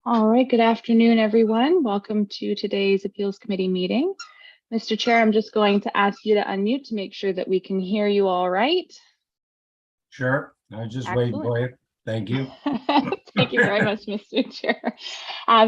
All right, good afternoon, everyone. Welcome to today's Appeals Committee meeting. Mr. Chair, I'm just going to ask you to unmute to make sure that we can hear you all right. Sure, I was just waiting for you. Thank you. Thank you very much, Mr. Chair.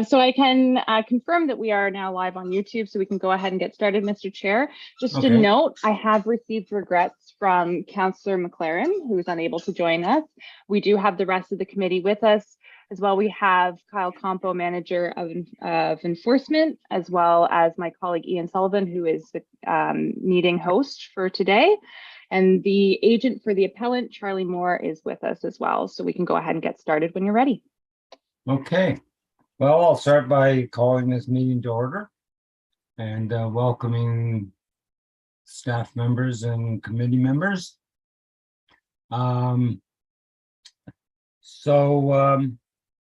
So I can confirm that we are now live on YouTube, so we can go ahead and get started, Mr. Chair. Just a note, I have received regrets from Councillor McLaren, who is unable to join us. We do have the rest of the committee with us. As well, we have Kyle Compo, Manager of Enforcement, as well as my colleague Ian Sullivan, who is the meeting host for today. And the agent for the appellant, Charlie Moore, is with us as well. So we can go ahead and get started when you're ready. Okay, well, I'll start by calling this meeting to order and welcoming staff members and committee members.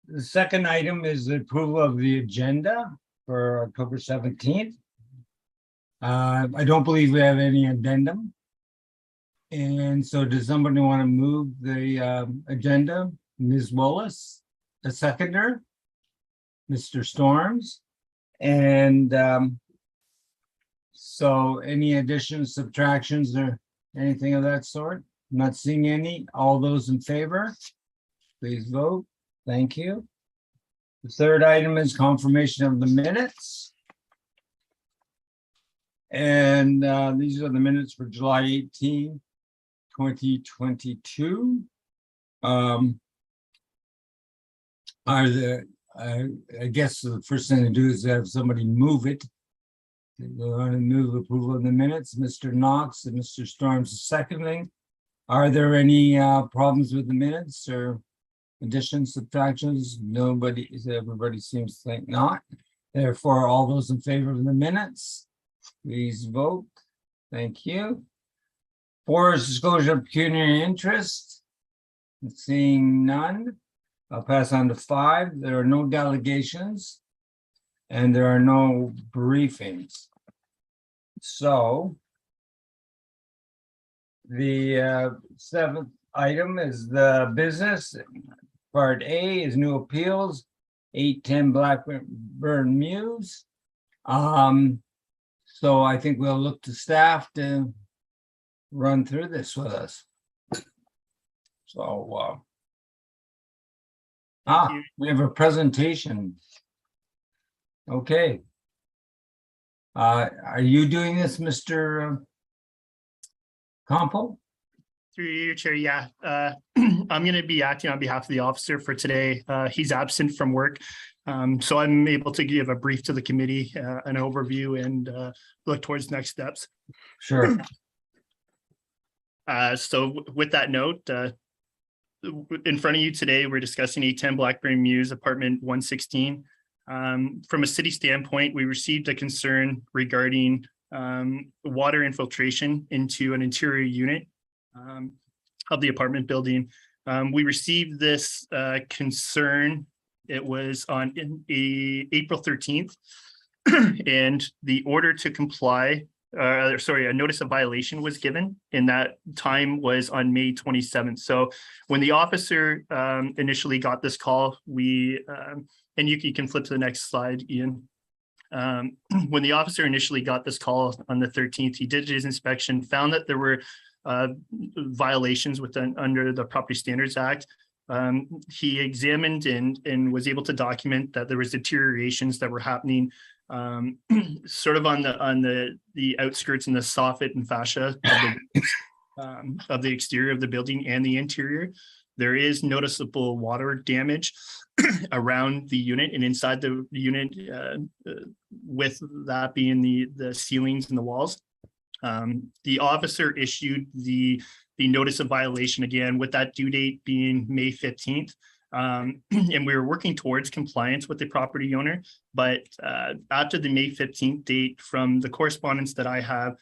The second item is the approval of the agenda for October 17th. I don't believe we have any addendum. And so does somebody want to move the agenda? Ms. Willis, the seconder, Mr. Storms. And so any additions, subtractions, or anything of that sort? I'm not seeing any. All those in favor, please vote. Thank you. The third item is confirmation of the minutes. And these are the minutes for July 18, 2022. I guess the first thing to do is have somebody move it. We're going to move approval of the minutes. Mr. Knox and Mr. Storms seconding. Are there any problems with the minutes or additions, subtractions? Everybody seems to think not. Therefore, all those in favor of the minutes, please vote. Thank you. 4 is disclosure of pecuniary interest. Seeing none, I'll pass on to 5. There are no delegations and there are no briefings. So the 7th item is the business. Part A is new appeals, 810 Blackburn Mews. So I think we'll look to staff to run through this with us. So we have a presentation. Okay. Are you doing this, Mr. Compo? Through your chair, yeah. I'm going to be acting on behalf of the officer for today. He's absent from work, so I'm able to give a brief to the committee, an overview, and look towards next steps. Sure. So with that note, in front of you today, we're discussing 810 Blackburn Mews, apartment 116. From a city standpoint, we received a concern regarding water infiltration into an interior unit of the apartment building. We received this concern. It was on April 13th, and the order to comply, a notice of violation was given, and that time was on May 27th. So when the officer initially got this call, and you can flip to the next slide, Ian. When the officer initially got this call on the 13th, he did his inspection, found that there were violations under the Property Standards Act. He examined and was able to document that there was deteriorations that were happening sort of on the outskirts and the soffit and fascia of the exterior of the building and the interior. There is noticeable water damage around the unit and inside the unit, with that being the ceilings and the walls. The officer issued the notice of violation again with that due date being May 15th. And we were working towards compliance with the property owner, but after the May 15th date, from the correspondence that I have,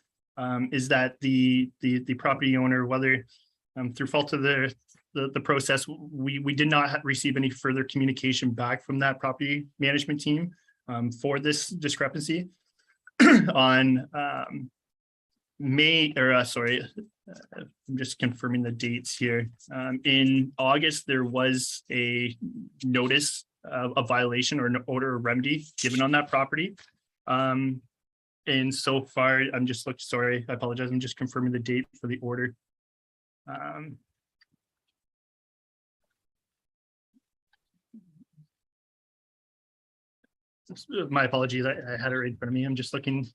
is that the property owner, whether through fault of the process, we did not receive any further communication back from that property management team for this discrepancy. On I'm just confirming the dates here. In August, there was a notice a violation or an order of remedy given on that property. And so far, I'm just sorry, I apologize. I'm just confirming the date for the order. My apologies, I had it right in front of me. I'm just looking.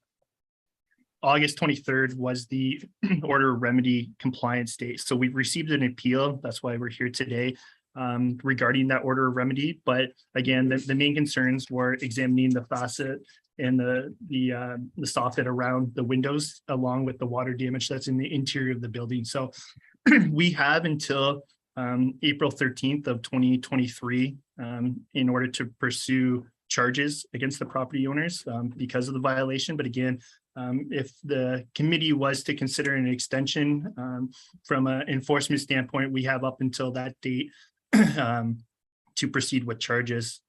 August 23rd was the order of remedy compliance date. So we've received an appeal. That's why we're here today regarding that order of remedy. But again, the main concerns were examining the facet and the soffit around the windows, along with the water damage that's in the interior of the building. So we have until April 13th of 2023 in order to pursue charges against the property owners because of the violation. But again, if the committee was to consider an extension from an enforcement standpoint, we have up until that date to proceed with charges.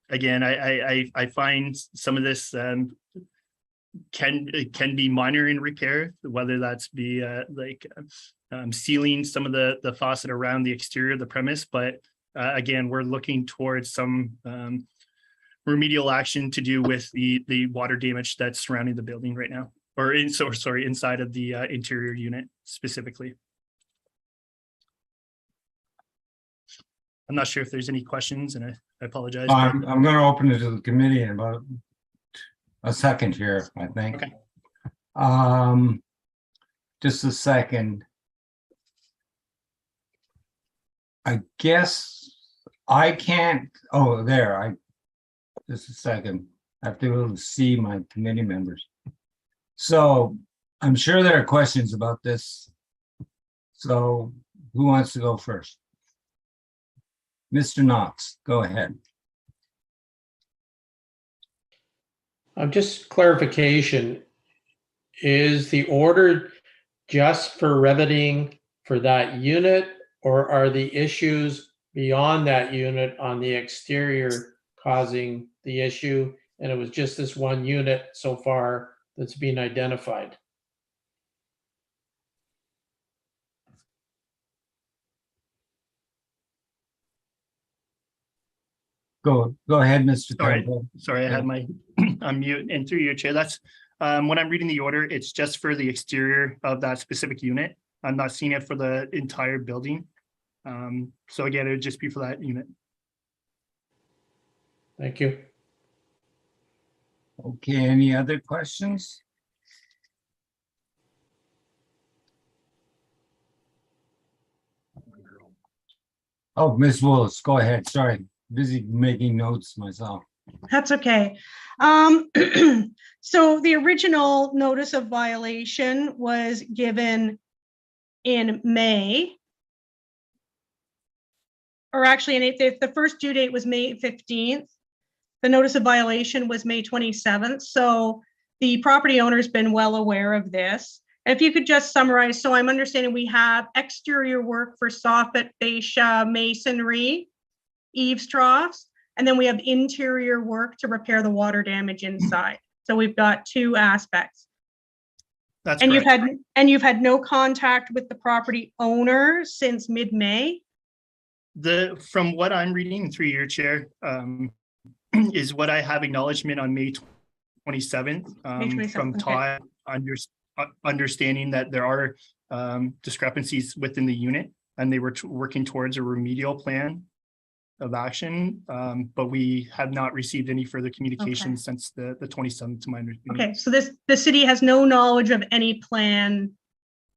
Again, I find some of this can be minor in repair, whether that's be sealing some of the faucet around the exterior of the premise. But again, we're looking towards some remedial action to do with the water damage that's surrounding the building right now, or inside of the interior unit specifically. I'm not sure if there's any questions, and I apologize. I'm going to open it to the committee in about a second here, I think. Okay. Just a second. I guess I can't. Oh, there. Just a second. I have to be able to see my committee members. So I'm sure there are questions about this. So who wants to go first? Mr. Knox, go ahead. Just clarification. Is the order just for riveting for that unit, or are the issues beyond that unit on the exterior causing the issue, and it was just this one unit so far that's been identified? Go ahead, Mr. Sorry, I had my unmute, and through your chair. That's when I'm reading the order, it's just for the exterior of that specific unit. I'm not seeing it for the entire building. So again, it would just be for that unit. Thank you. Okay, any other questions? Oh, Ms. Willis, go ahead. Sorry, busy making notes myself. That's okay. So the original notice of violation was given in May. Or actually, if the first due date was May 15th, the notice of violation was May 27th. So the property owner's been well aware of this. If you could just summarize, so I'm understanding we have exterior work for soffit, fascia, masonry, eaves troughs, and then we have interior work to repair the water damage inside. So we've got two aspects. That's and correct. you've had no contact with the property owner since mid-May? From what I'm reading through your chair, is what I have acknowledgement on May 27th from Todd, understanding that there are discrepancies within the unit, and they were working towards a remedial plan of action, but we have not received any further communication since the 27th, to my understanding. Okay, so the city has no knowledge of any plan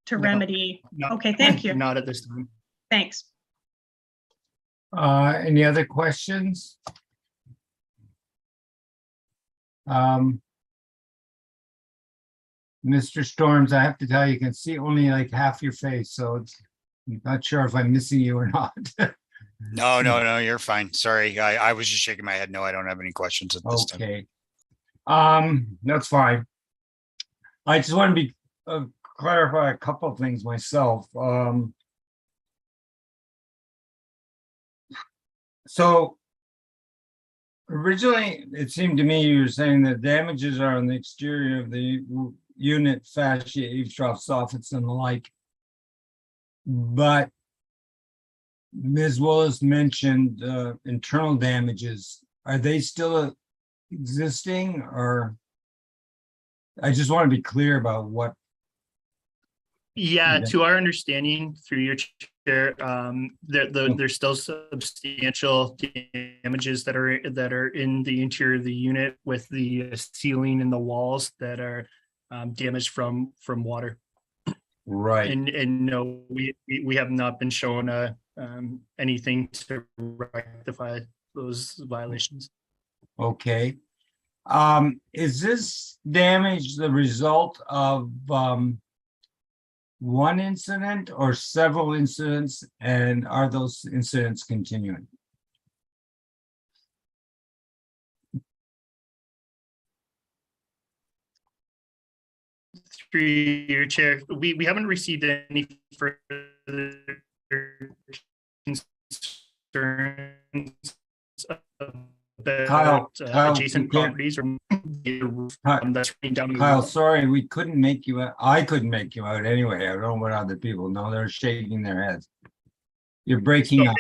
to remedy. Okay, thank you. Not at this time. Thanks. Any other questions? Mr. Storms, I have to tell you, can see only like half your face, so I'm not sure if I'm missing you or not. No, you're fine. Sorry. I was just shaking my head. No, I don't have any questions at this time. Okay. That's fine. I just want to be clarify a couple of things myself. So originally, it seemed to me you were saying that damages are on the exterior of the unit, fascia, eaves trough, soffits, and the like. But Ms. Willis mentioned internal damages. Are they still existing, or? I just want to be clear about what. Yeah, Yeah. to our understanding through your chair, there's still substantial damages that are in the interior of the unit, with the ceiling and the walls that are damaged from water. Right. And no, we have not been shown anything to rectify those violations. Okay. Is this damage the result of one incident or several incidents, and are those incidents continuing? Through your chair, we haven't received any further concerns about Kyle, adjacent properties or that's down. Kyle, sorry, we couldn't make you out. I couldn't make you out anyway. I don't know what other people know. They're shaking their heads. You're breaking up.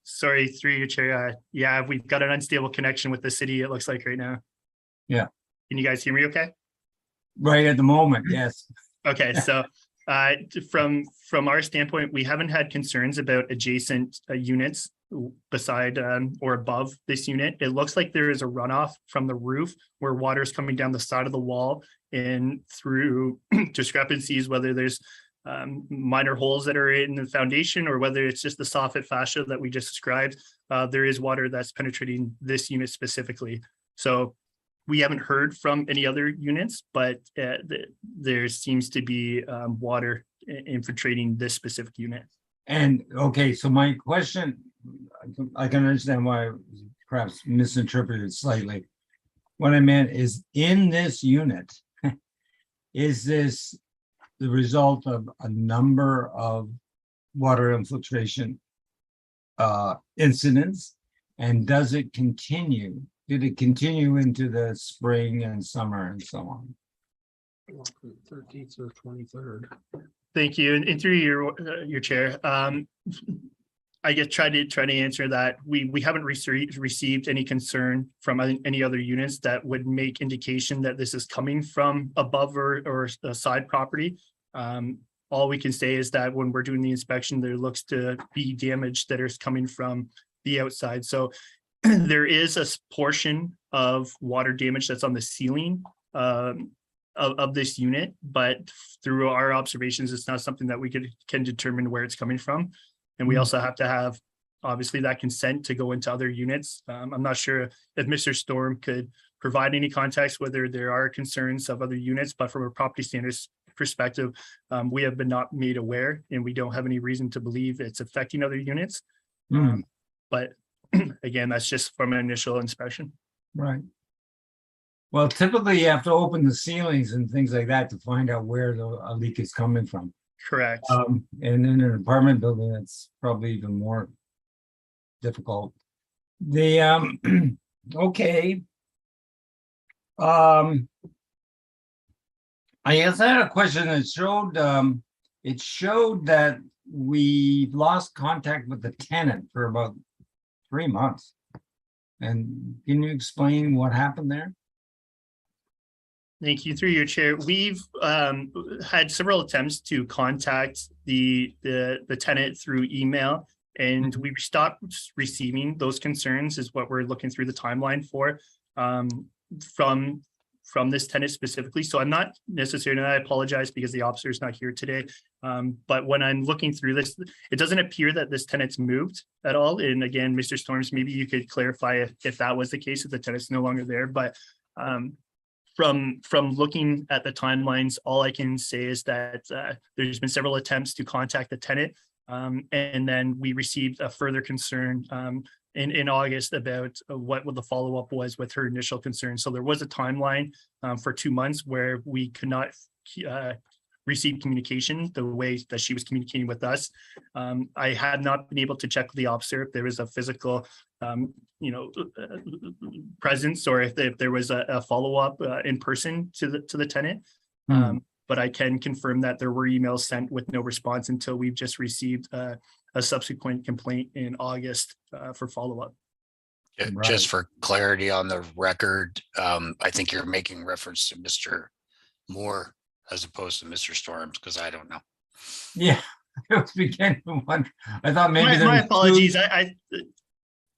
Sorry, through your chair. Yeah, we've got an unstable connection with the city, it looks like right now. Yeah. Can you guys hear me okay? Right at the moment, yes. Okay, so from our standpoint, we haven't had concerns about adjacent units beside or above this unit. It looks like there is a runoff from the roof where water is coming down the side of the wall and through discrepancies, whether there's minor holes that are in the foundation or whether it's just the soffit fascia that we just described. There is water that's penetrating this unit specifically. So we haven't heard from any other units, but there seems to be water infiltrating this specific unit. And okay, so my question, I can understand why I perhaps misinterpreted slightly. What I meant is, in this unit, is this the result of a number of water infiltration incidents? And does it continue? Did it continue into the spring and summer and so on? 13th or 23rd. Thank you. And through your chair, I guess try to answer that. We haven't received any concern from any other units that would make indication that this is coming from above or a side property. All we can say is that when we're doing the inspection, there looks to be damage that is coming from the outside. So there is a portion of water damage that's on the ceiling of this unit, but through our observations, it's not something that we can determine where it's coming from. And we also have to have, obviously, that consent to go into other units. I'm not sure if Mr. Storm could provide any context, whether there are concerns of other units, but from a property standards perspective, we have been not made aware, and we don't have any reason to believe it's affecting other units. But again, that's just from an initial inspection. Right. Well, typically you have to open the ceilings and things like that to find out where a leak is coming from. Correct. And in an apartment building, it's probably even more difficult. The okay. I guess I had a question that showed it showed that we lost contact with the tenant for about 3 months. And can you explain what happened there? Thank you. Through your chair, we've had several attempts to contact the tenant through email, and we stopped receiving those concerns, is what we're looking through the timeline for from this tenant specifically. So I'm not necessarily, and I apologize because the officer is not here today. But when I'm looking through this, it doesn't appear that this tenant's moved at all. And again, Mr. Storms, maybe you could clarify if that was the case, if the tenant's no longer there. But from looking at the timelines, all I can say is that there's been several attempts to contact the tenant. And then we received a further concern in August about what the follow-up was with her initial concern. So there was a timeline for 2 months where we could not receive communication the way that she was communicating with us. I had not been able to check with the officer if there was a physical presence, or if there was a follow-up in person to the tenant. but I can confirm that there were emails sent with no response until we've just received a subsequent complaint in August for follow-up. Just for clarity on the record, I think you're making reference to Mr. Moore as opposed to Mr. Storms, because I don't know. Yeah, I was beginning to wonder. I thought maybe there My was apologies. two-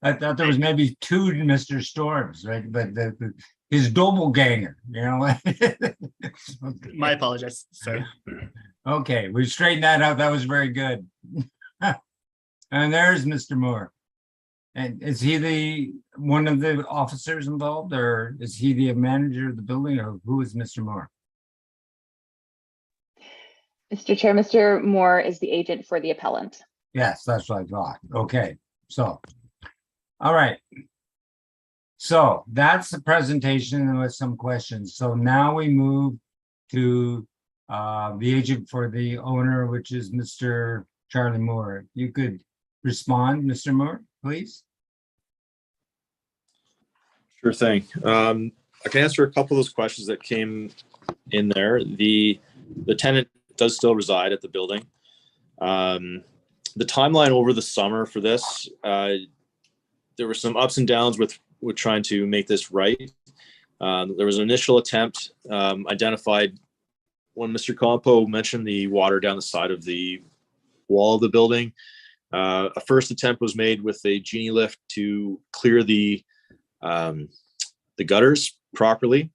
I thought there was maybe two Mr. Storms, right? But his doppelganger, you know. Okay. My apologies. Sorry. Okay, we straightened that out. That was very good. And there's Mr. Moore. And is he one of the officers involved, or is he the manager of the building, or who is Mr. Moore? Mr. Chair, Mr. Moore is the agent for the appellant. Yes, that's what I thought. Okay, so, all right. So that's the presentation with some questions. So now we move to the agent for the owner, which is Mr. Charlie Moore. You could respond, Mr. Moore, please. Sure thing. I can answer a couple of those questions that came in there. The tenant does still reside at the building. The timeline over the summer for this, there were some ups and downs with trying to make this right. There was an initial attempt identified when Mr. Compo mentioned the water down the side of the wall of the building. A first attempt was made with a genie lift to clear the gutters properly.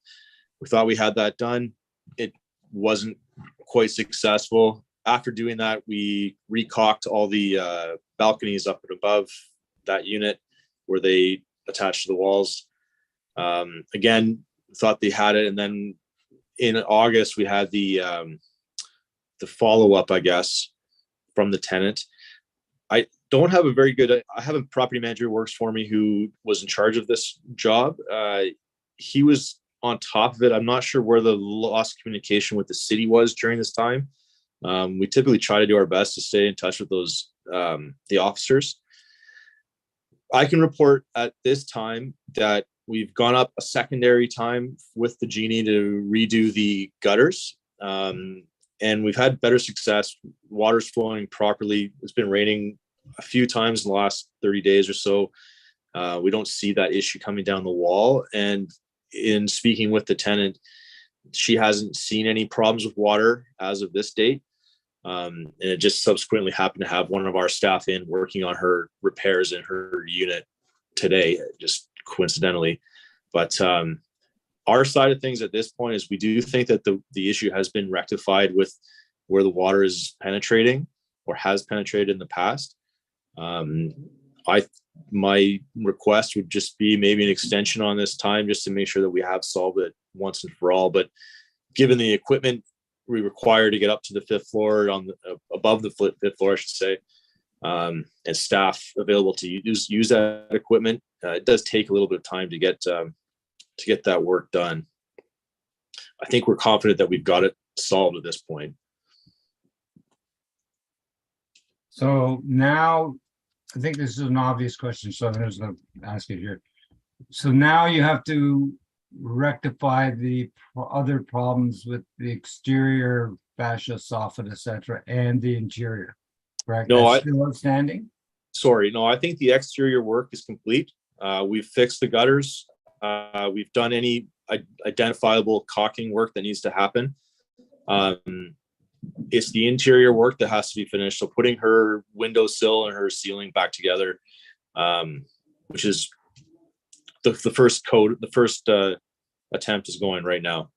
We thought we had that done. It wasn't quite successful. After doing that, we recaulked all the balconies up and above that unit where they attached to the walls. Again, thought they had it. And then in August, we had the follow-up, I guess, from the tenant. I don't have a very good, I have a property manager who works for me who was in charge of this job. He was on top of it. I'm not sure where the lost communication with the city was during this time. We typically try to do our best to stay in touch with those, the officers. I can report at this time that we've gone up a secondary time with the genie to redo the gutters. And we've had better success. Water's flowing properly. It's been raining a few times in the last 30 days or so. We don't see that issue coming down the wall. And in speaking with the tenant, she hasn't seen any problems with water as of this date. And it just subsequently happened to have one of our staff in working on her repairs in her unit today, just coincidentally. But our side of things at this point is we do think that the issue has been rectified with where the water is penetrating or has penetrated in the past. My request would just be maybe an extension on this time just to make sure that we have solved it once and for all. But given the equipment we require to get up to the fifth floor above the fifth floor, I should say, and staff available to use that equipment, it does take a little bit of time to get that work done. I think we're confident that we've got it solved at this point. So now, I think this is an obvious question, so I'm just going to ask it here. So now you have to rectify the other problems with the exterior fascia, soffit, etc., and the interior, correct? No, That's still outstanding? Sorry, no, I think the exterior work is complete. We've fixed the gutters. We've done any identifiable caulking work that needs to happen. It's the interior work that has to be finished. So putting her windowsill and her ceiling back together, which is the first attempt is going right now.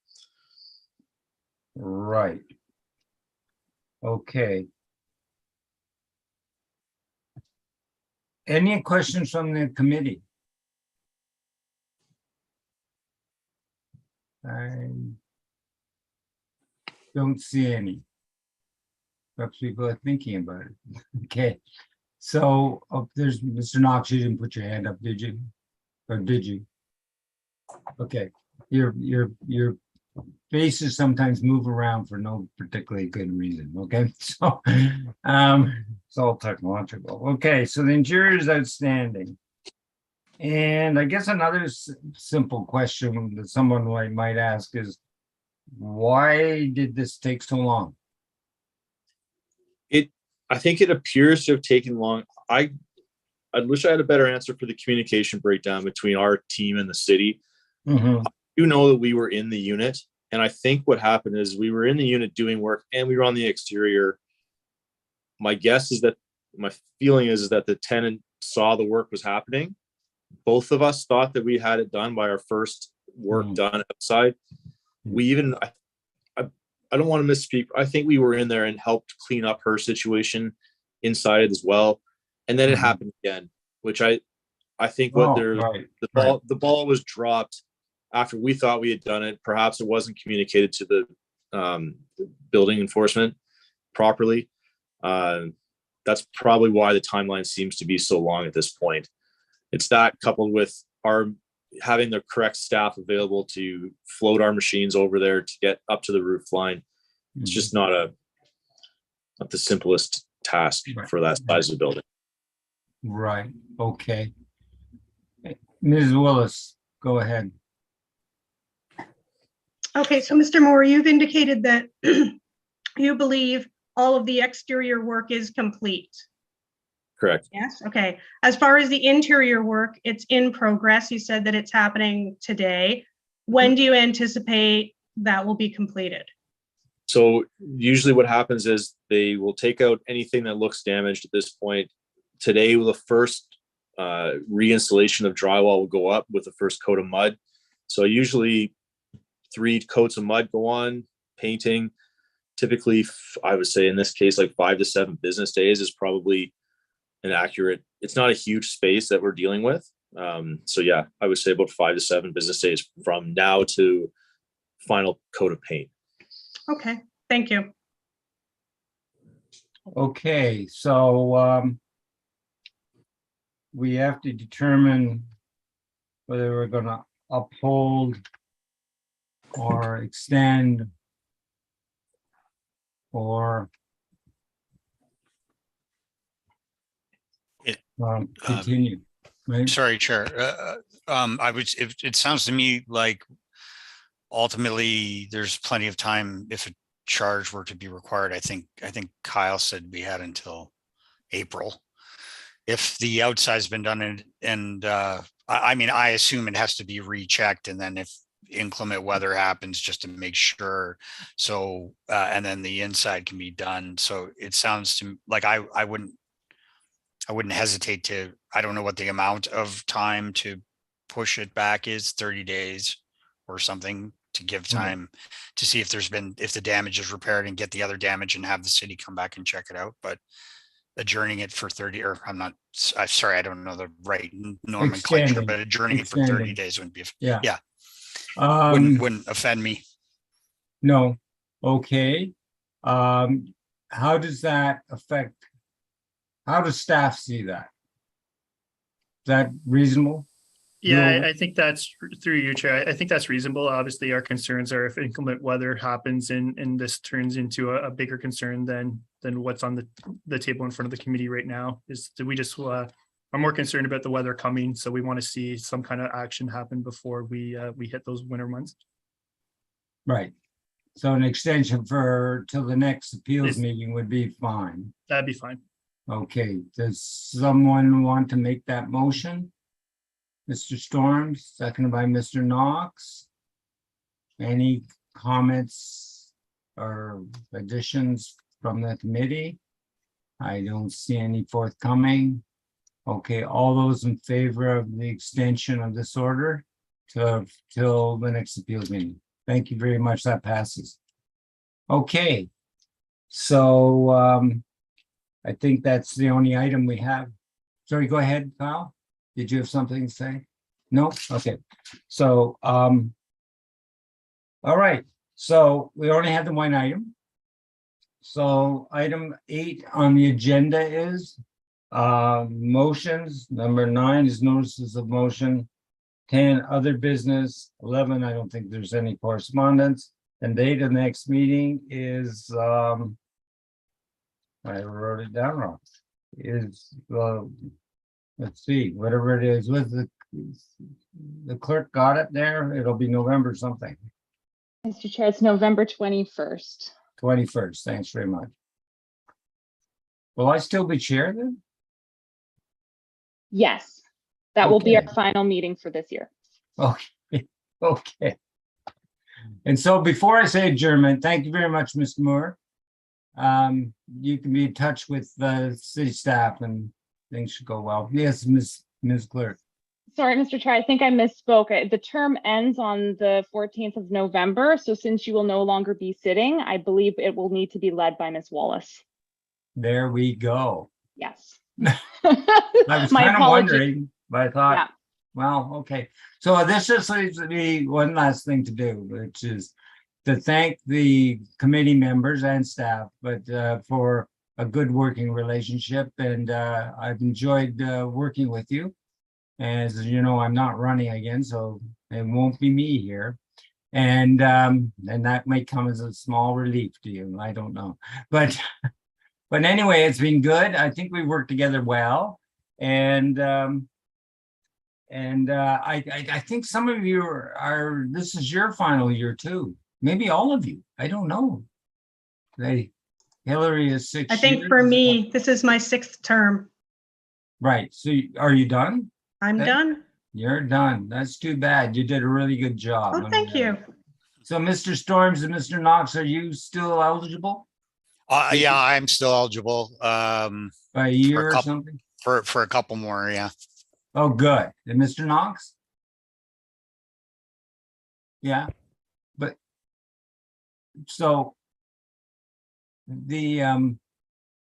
Right. Okay. Any questions from the committee? I don't see any. Perhaps people are thinking about it. Okay. So there's Mr. Knox, you didn't put your hand up, did you? Or did you? Okay. Your faces sometimes move around for no particularly good reason. Okay. So it's all technological. Okay, so the interior is outstanding. And I guess another simple question that someone might ask is, Why did this take so long? I think it appears to have taken long. I wish I had a better answer for the communication breakdown between our team and the city. Mhm. You know that we were in the unit, and I think what happened is we were in the unit doing work and we were on the exterior. My feeling is that the tenant saw the work was happening. Both of us thought that we had it done by our first work done outside. We even, I don't want to misspeak. I think we were in there and helped clean up her situation inside as well. And then it happened again, which I think the ball was dropped after we thought we had done it. Perhaps it wasn't communicated to the building enforcement properly. That's probably why the timeline seems to be so long at this point. It's that coupled with our having the correct staff available to float our machines over there to get up to the roof line. It's just not the simplest task for that size of building. Right. Okay. Ms. Willis, go ahead. Okay, so Mr. Moore, you've indicated that you believe all of the exterior work is complete. Correct. Yes, okay. As far as the interior work, it's in progress. You said that it's happening today. When do you anticipate that will be completed? So usually what happens is they will take out anything that looks damaged at this point. Today, the first reinstallation of drywall will go up with the first coat of mud. So usually 3 coats of mud go on, painting. Typically, I would say in this case, like 5 to 7 business days is probably an accurate. It's not a huge space that we're dealing with. So yeah, I would say about 5 to 7 business days from now to final coat of paint. Okay, thank you. Okay, so we have to determine whether we're gonna uphold or extend or continue, right? Sorry, Chair. It sounds to me like ultimately there's plenty of time if a charge were to be required. I think Kyle said we had until April. If the outside's been done and I assume it has to be rechecked, and then if inclement weather happens, just to make sure. So and then the inside can be done. So it sounds to me like I wouldn't hesitate to. I don't know what the amount of time to push it back is, 30 days or something, to give time to see if the damage is repaired and get the other damage and have the city come back and check it out. But adjourning it for 30, or I'm sorry, I don't know the right nomenclature, but adjourning it for 30 days wouldn't be, wouldn't offend me. No. Okay. How does that affect, how does staff see that? Is that reasonable? Yeah, I think that's, through you, Chair, I think that's reasonable. Obviously, our concerns are if inclement weather happens and this turns into a bigger concern than what's on the table in front of the committee right now, is that we just are more concerned about the weather coming. So we want to see some kind of action happen before we hit those winter months. Right. So an extension till the next appeals meeting would be fine. That'd be fine. Okay, does someone want to make that motion? Mr. Storms, seconded by Mr. Knox. Any comments or additions from the committee? I don't see any forthcoming. Okay, all those in favor of the extension of this order till the next appeals meeting. Thank you very much. That passes. Okay, so I think that's the only item we have. Sorry, go ahead, Kyle. Did you have something to say? No? Okay. So, all right. So we only had the one item. So item 8 on the agenda is motions. Number 9 is notices of motion. 10, other business. 11, I don't think there's any correspondence. And the date of the next meeting is, I wrote it down wrong. Is, let's see, whatever it is, with the clerk got it there, it'll be November something. Mr. Chair, it's November 21st. 21st. Thanks very much. Will I still be chair then? Yes, that will be our Okay. final meeting for this year. Okay, okay. And so before I say adjournment, thank you very much, Mr. Moore. You can be in touch with the city staff and things should go well. Yes, Ms. Clerk. Sorry, Mr. Chair, I think I misspoke. The term ends on the 14th of November. So since you will no longer be sitting, I believe it will need to be led by Ms. Wallace. There we go. Yes. I was My kind of apologies. wondering, but I thought, Yeah. well, okay. So this just leaves me one last thing to do, which is to thank the committee members and staff, but for a good working relationship. And I've enjoyed working with you. As you know, I'm not running again, so it won't be me here. And that may come as a small relief to you. I don't know. But anyway, it's been good. I think we worked together well. And I think some of you are this is your final year too. Maybe all of you. I don't know. Hillary is 6 I think years. for me, this is my 6th term. Right. So are you done? I'm done. You're done. That's too bad. You did a really good job. Oh, thank you. So Mr. Storms and Mr. Knox, are you still eligible Yeah, I'm still eligible, by a year or couple- something? for a couple more, yeah. Oh, good. And Mr. Knox? Yeah, but so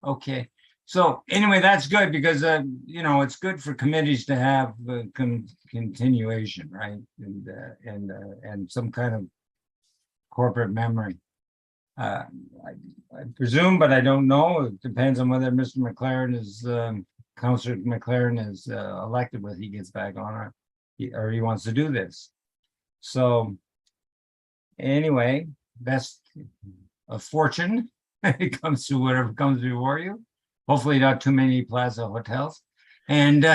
okay. So anyway, that's good because it's good for committees to have continuation, right? And some kind of corporate memory. I presume, but I don't know. It depends on whether Mr. McLaren is Councillor McLaren is elected, whether he gets back on or he wants to do this. So anyway, best of fortune. It comes to whatever comes before you. Hopefully not too many Plaza hotels. And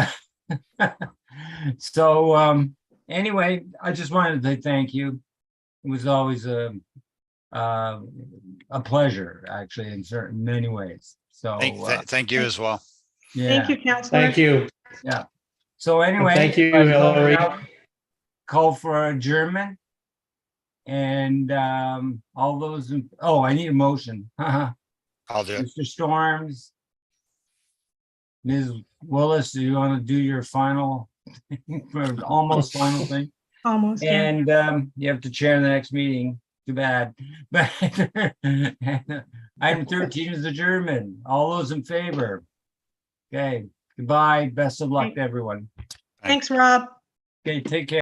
so anyway, I just wanted to thank you. It was always a pleasure, actually, in many ways. So Thank you as well. yeah. Thank you, Councillor. Thank you. Yeah. So anyway, Thank you, I Hillary. call for adjournment. And all those, I need a motion. I'll do it. Mr. Storms, Ms. Willis, do you want to do your final, almost final thing? Almost, yeah. And you have to chair the next meeting. Too bad. But item 13 is adjournment. All those in favor? Okay, goodbye. Best of luck to everyone. Thanks, Rob. Okay, take care.